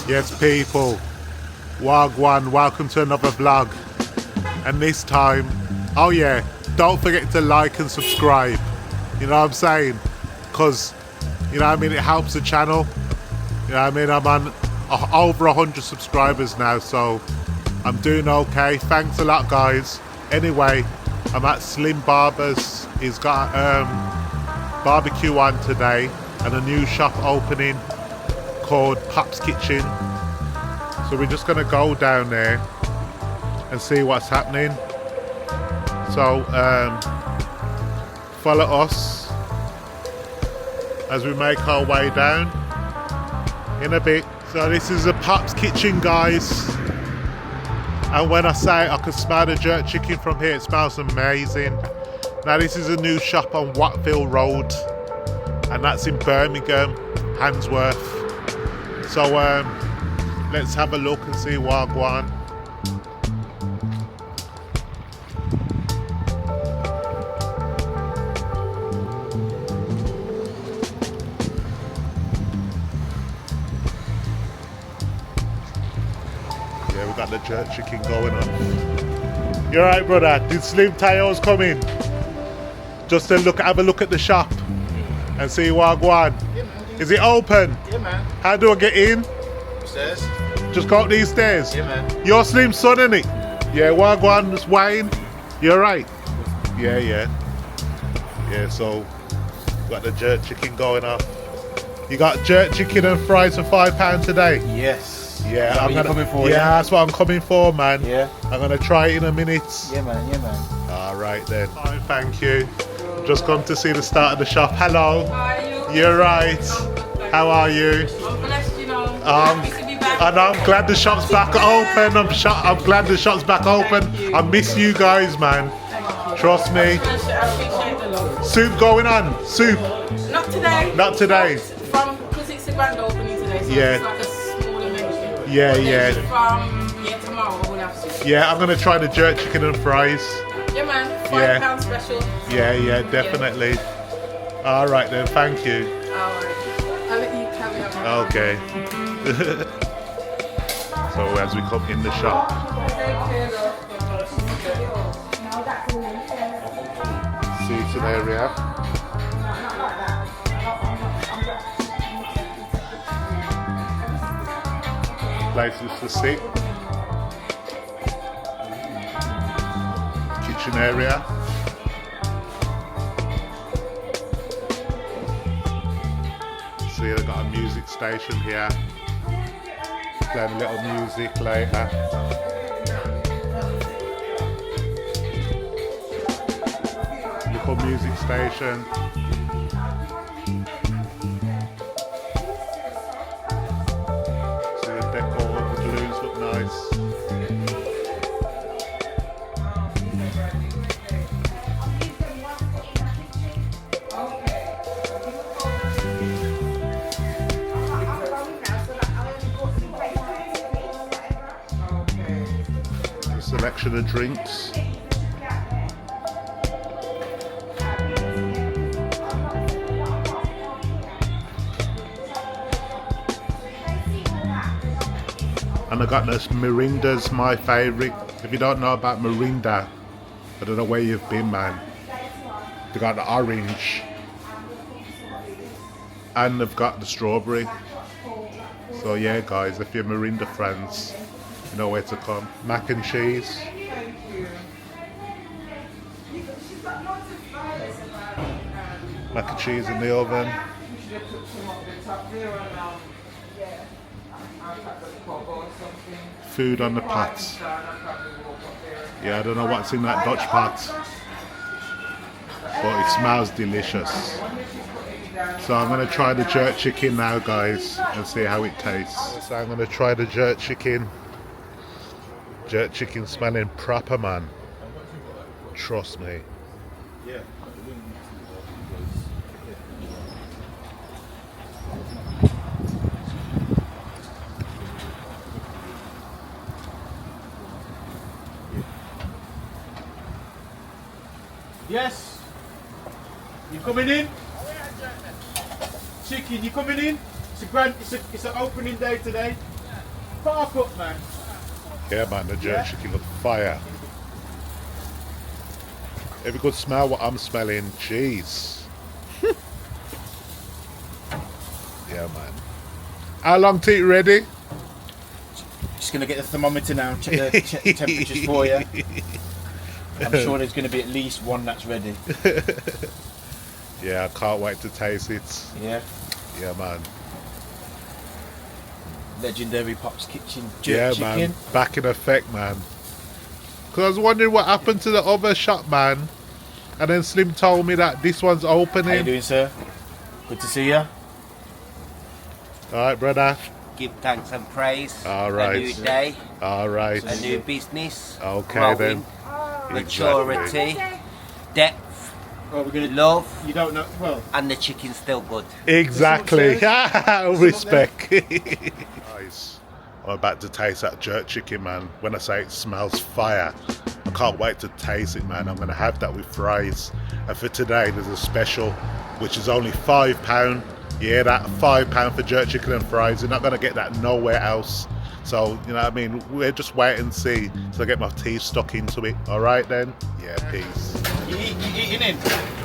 Yes, people. Wagwan, welcome to another vlog. And this time, oh yeah, don't forget to like and subscribe. You know what I'm saying? Because, you know what I mean, it helps the channel. You know what I mean? I'm on over 100 subscribers now, so I'm doing okay. Thanks a lot, guys. Anyway, I'm at Slim Barber's. He's got barbecue on today and a new shop opening called Popz Kitchen. So we're just gonna go down there and see what's happening. So follow us as we make our way down in a bit. So this is a Popz Kitchen, guys. And when I say I can smell the jerk chicken from here, it smells amazing. Now this is a new shop on Wattville Road, and that's in Birmingham, Handsworth. So let's have a look and see Wagwan. Yeah, we got the jerk chicken going on. You alright, brother? Did Slim Tayo's come in? Just to have a look at the shop and see Wagwan. Yeah, man. Is it open? Yeah, man. How do I get in? Stairs. Just go up these stairs? Yeah, man. You're Slim's son, innit? Yeah, Wagwan, it's Wayne. You're right. Yeah. Yeah, so got the jerk chicken going off. You got jerk chicken and fries for £5 today? Yes. Yeah, I'm coming for. Yeah, that's what I'm coming for, man. Yeah. I'm gonna try it in a minute. Yeah, man. Alright then. Fine, thank you. Just come to see the start of the shop. Hello. How are you? You're right. How are you? I'm blessed, you know. Happy to be back. And I'm glad the shop's back open. I'm glad the shop's back open. I miss you guys, man. Trust me. I appreciate the love. Soup going on. Soup. Not today. Not today. Because it's a grand opening today, so Yeah. it's like a small event. Yeah. From tomorrow we'll have soup. Yeah, I'm gonna try the jerk chicken and fries. Yeah, man. Yeah. £5 special. Yeah, definitely. All right then. Thank you. Alright. I'll let you carry on. Okay. So as we come in the shop, seating area. Places to sit. Kitchen area. See, they've got a music station here. Playing a little music later. Little music station. See the decor, the balloons look nice. A selection of drinks. And I got this Mirinda's my favourite. If you don't know about Mirinda, I don't know where you've been, man. They got the orange and they've got the strawberry. So yeah, guys, if you're Mirinda fans, you know where to come. Mac and cheese. Mac and cheese in the oven. Food on the pot. Yeah, I don't know what's in that Dutch pot, but it smells delicious. So I'm going to try the jerk chicken now, guys, and see how it tastes. So I'm going to try the jerk chicken. Jerk chicken smelling proper, man. Trust me. Yeah. Yes. You coming in? Chicken, you coming in? It's an opening day today. Park up, man. Yeah, man, the jerk chicken look fire. If you could smell what I'm smelling, jeez. Yeah, man. How long till you ready? Just gonna get the thermometer now. Check the temperatures for you. I'm sure there's gonna be at least one that's ready. Yeah, I can't wait to taste it. Yeah. Yeah, man. Legendary Popz Kitchen Yeah, jerk chicken. man. Back in effect, man. Because I was wondering what happened to the other shop, man. And then Slim told me that this one's How you opening. doing, sir? Good to see you. Alright, brother. Give thanks and praise. All right. A new day, Alright. a new business. Okay, growing, then. Maturity, depth, Well, we're gonna. love, You don't know. Well, and the chicken's still good. Exactly. There's Respect. Nice. I'm about to taste that jerk chicken, man. When I say it smells fire, I can't wait to taste it, man. I'm going to have that with fries. And for today, there's a special, which is only £5. Yeah, that £5 for jerk chicken and fries. You're not going to get that nowhere else. So, you know what I mean? We'll just wait and see till I get my teeth stuck into it. All right, then? Yeah, peace. you eating in?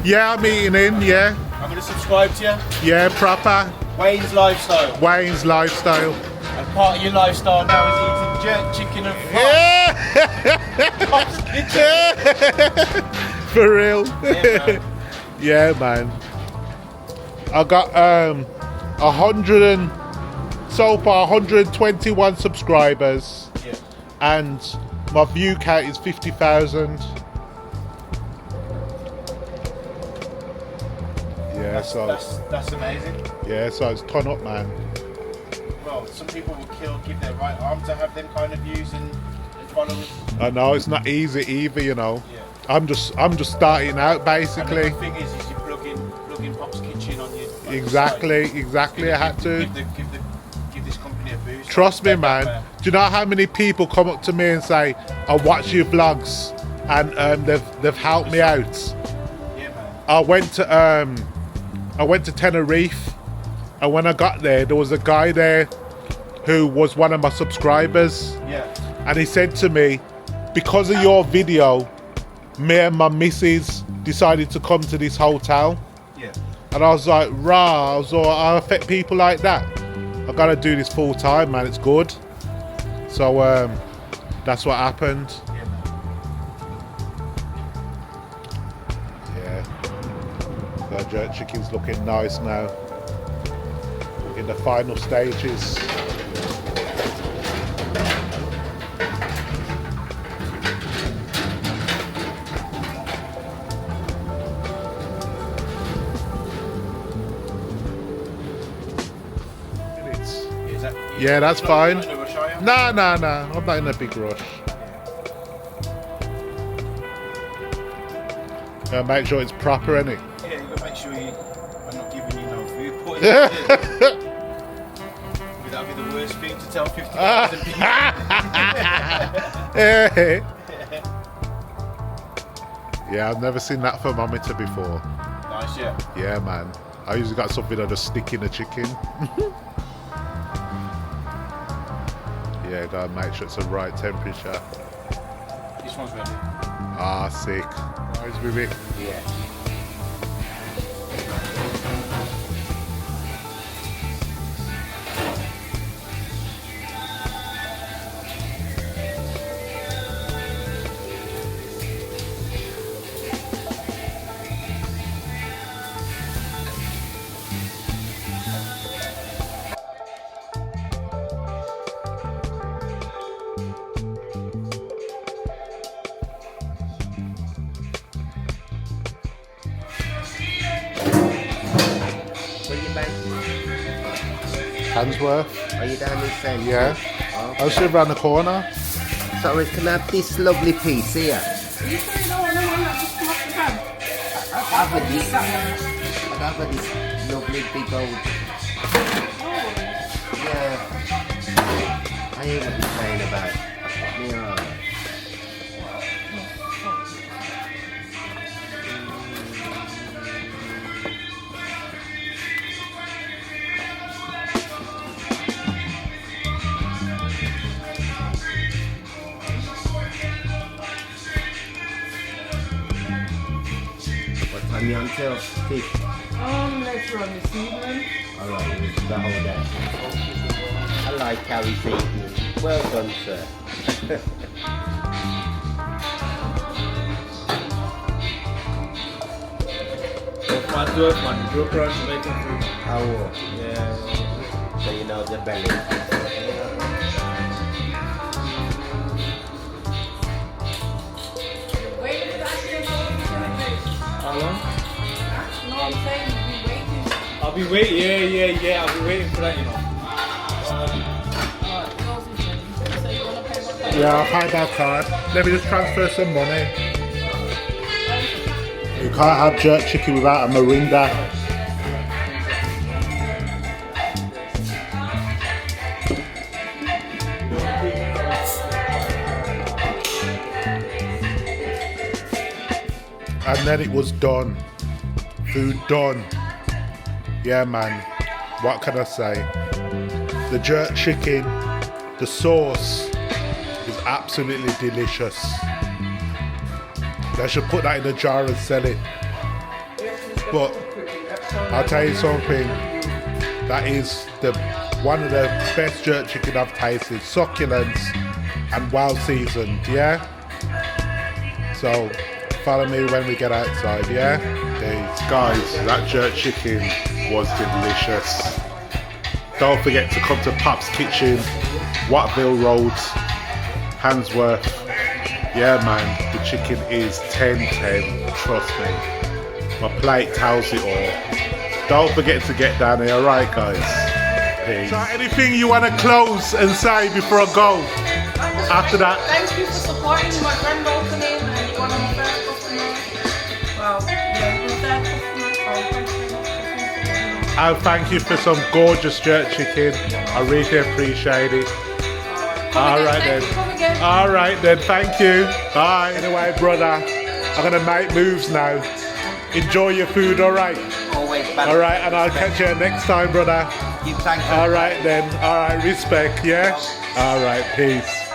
Yeah, I'm eating in, yeah. I'm gonna subscribe to you. Yeah, proper. Wayne's lifestyle. Wayne's lifestyle. And part of your lifestyle now is eating jerk chicken and fries. Yeah! For real. Yeah, man. Yeah, man. I got 100 and so far 121 subscribers, Yeah. and my view count is 50,000. Yeah, so That's amazing. yeah, so it's ton up, man. Well, some people will give their right arm to have them kind of views and followers. I know it's not easy either, you know. Yeah. I'm just starting out And basically. the thing is you plug in Popz Kitchen on your Exactly. I had to. Give this company a boost. Trust me, Step up, man. Do you know how many people come up to me and say, "I watch your vlogs," and they've helped me out. Yeah, man. I went to Tenerife, and when I got there was a guy there who was one of my subscribers, Yeah. and he said to me, "Because of your video, me and my missus decided to come to this hotel." Yeah. And I was like, rah, I affect people like that. I gotta do this full time, man. It's good. So that's what happened. Yeah, man. Yeah. The jerk chicken's looking nice now. In the final stages. Yeah, that's fine. You're not in a rush, are you? Nah. I'm not in a big rush. Make sure it's proper, innit? Yeah, you gotta make sure I'm not giving you no food. Put it in. That'd be the worst thing to tell 50,000 people. Yeah, I've never seen that thermometer before. Nice, yeah. Yeah, man. I usually got something I just stick in the chicken. Yeah, gotta make sure it's the right temperature. This one's ready. Ah, sick. Nice with it. Yeah. Where you based? Handsworth. Are you down this end? Yeah. I was around the corner. So can I have this lovely piece here? You say no, no one that just come off the van. I'll have this. I'll have this lovely big old. Yeah. I hear what you're saying about. Yeah. Onion tail, fish. Later on this evening. Alright, it's the whole day. I like carry seafood. Well done, sir. Man, do a crunch making food. Oh, Yeah. so you know the belly. Wait, is actually how long it's gonna take? How long? No, I'm saying we'll be waiting. I'll be waiting. Yeah. I'll be waiting for that, you know. Alright, yours is ready. So you wanna pay my card? Yeah, I'll pay that card. Let me just transfer some money. You can't have jerk chicken without a Mirinda. And then it was done. Food done. Yeah, man. What can I say? The jerk chicken, the sauce is absolutely delicious. They should put that in a jar and sell it. But I'll tell you something. That is one of the best jerk chicken I've tasted. Succulent and well seasoned, yeah? So follow me when we get outside, yeah? Guys, that jerk chicken was delicious. Don't forget to come to Popz Kitchen, Wattville Road, Handsworth. Yeah, man, the chicken is 10-10, trust me. My plate tells it all. Don't forget to get down here, alright, guys? Peace. So, anything you want to close and say before I go? After that, Thank you for supporting my grand opening and one of my first customers. Well, yeah, your third customer, so thank you very much for supporting. I'll thank you for some gorgeous jerk chicken. I really appreciate it. Alright then. Alright then, thank you. Bye. Anyway, brother, I'm gonna make moves now. Enjoy your food, alright? Always Alright, and I'll catch you next time, brother. Keep thanking. Alright then, alright, respect, yeah? Alright, peace.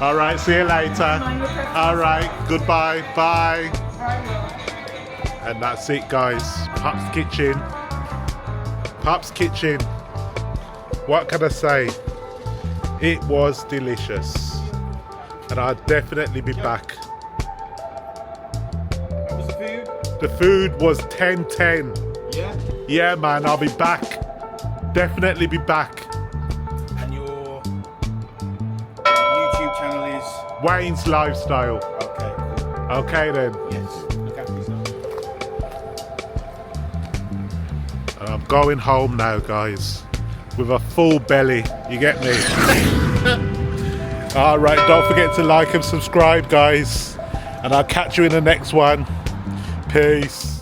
Alright, see you later. Alright, goodbye, bye. And that's it, guys. Popz Kitchen. Popz Kitchen. What can I say? It was delicious. And I'll definitely be back. What was the food? The food was 10-10. Yeah. Yeah, man, I'll be back. Definitely be back. And your YouTube channel is? Wayne's Lifestyle. Okay, cool. Okay then. Yes. Look after yourself. I'm going home now, guys. With a full belly. You get me? Alright, don't forget to like and subscribe, guys. And I'll catch you in the next one. Peace.